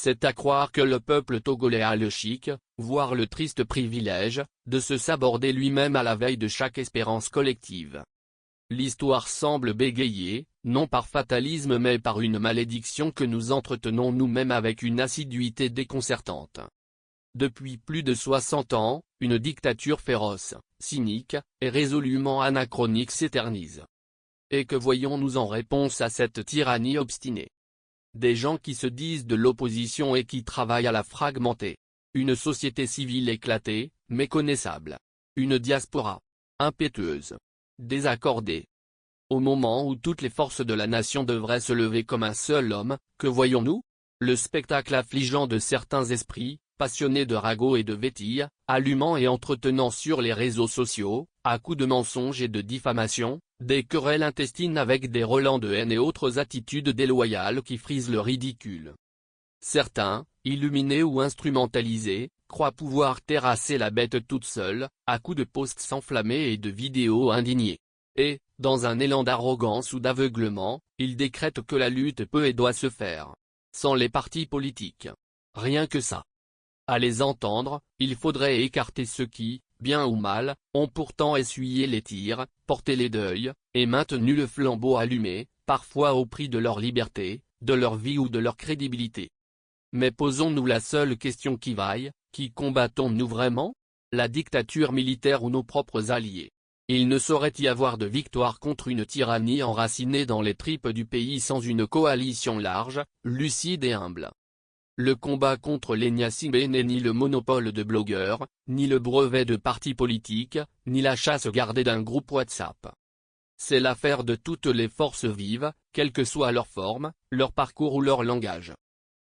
c'est à croire que le peuple togolais a le chic, voire le triste privilège, de se saborder lui-même à la veille de chaque espérance collective. L'histoire semble bégayer, non par fatalisme mais par une malédiction que nous entretenons nous-mêmes avec une assiduité déconcertante. Depuis plus de 60 ans, une dictature féroce, cynique, et résolument anachronique s'éternise. Et que voyons-nous en réponse à cette tyrannie obstinée? Des gens qui se disent de l'opposition et qui travaillent à la fragmenter. Une société civile éclatée, méconnaissable. Une diaspora impétueuse, désaccordée. Au moment où toutes les forces de la nation devraient se lever comme un seul homme, que voyons-nous? Le spectacle affligeant de certains esprits, passionnés de ragots et de vétilles, allumant et entretenant sur les réseaux sociaux, à coups de mensonges et de diffamations, des querelles intestines avec des relents de haine et autres attitudes déloyales qui frisent le ridicule. Certains, illuminés ou instrumentalisés, croient pouvoir terrasser la bête toute seule, à coups de posts enflammés et de vidéos indignées. Et, dans un élan d'arrogance ou d'aveuglement, ils décrètent que la lutte peut et doit se faire sans les partis politiques. Rien que ça. À les entendre, il faudrait écarter ceux qui, bien ou mal, ont pourtant essuyé les tirs, porté les deuils, et maintenu le flambeau allumé, parfois au prix de leur liberté, de leur vie ou de leur crédibilité. Mais posons-nous la seule question qui vaille, qui combattons-nous vraiment? La dictature militaire ou nos propres alliés? Il ne saurait y avoir de victoire contre une tyrannie enracinée dans les tripes du pays sans une coalition large, lucide et humble. Le combat contre l'Enyassimbe n'est ni le monopole de blogueurs, ni le brevet de partis politiques, ni la chasse gardée d'un groupe WhatsApp. C'est l'affaire de toutes les forces vives, quelle que soit leur forme, leur parcours ou leur langage.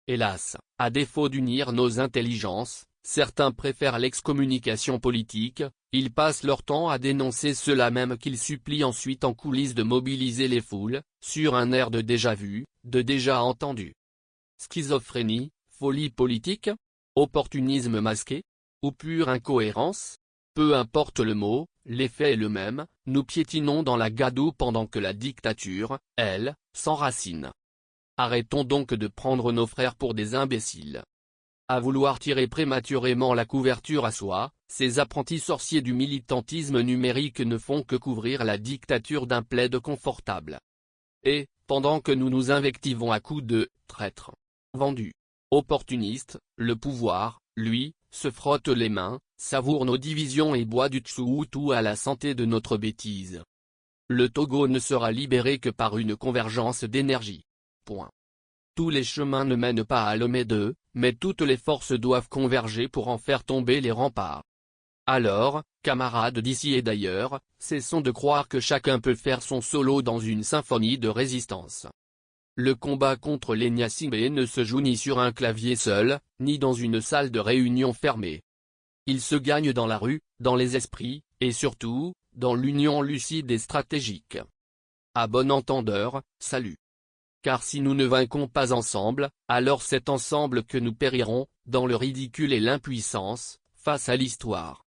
Hélas, à défaut d'unir nos intelligences, certains préfèrent l'excommunication politique, ils passent leur temps à dénoncer ceux-là même qu'ils supplient ensuite en coulisses de mobiliser les foules, sur un air de déjà-vu, de déjà entendu. Schizophrénie, folie politique? Opportunisme masqué? Ou pure incohérence? Peu importe le mot, l'effet est le même, nous piétinons dans la gadoue pendant que la dictature, elle, s'enracine. Arrêtons donc de prendre nos frères pour des imbéciles. À vouloir tirer prématurément la couverture à soi, ces apprentis sorciers du militantisme numérique ne font que couvrir la dictature d'un plaid confortable. Et, pendant que nous nous invectivons à coups de « traîtres », vendus, opportunistes, le pouvoir, lui, se frotte les mains, savoure nos divisions et boit du tchououtou à la santé de notre bêtise. Le Togo ne sera libéré que par une convergence d'énergie. Point. Tous les chemins ne mènent pas à Lomé 2, mais toutes les forces doivent converger pour en faire tomber les remparts. Alors, camarades d'ici et d'ailleurs, cessons de croire que chacun peut faire son solo dans une symphonie de résistance. Le combat contre l'Enyassimbe ne se joue ni sur un clavier seul, ni dans une salle de réunion fermée. Il se gagne dans la rue, dans les esprits, et surtout, dans l'union lucide et stratégique. À bon entendeur, salut. Car si nous ne vaincons pas ensemble, alors c'est ensemble que nous périrons, dans le ridicule et l'impuissance, face à l'histoire.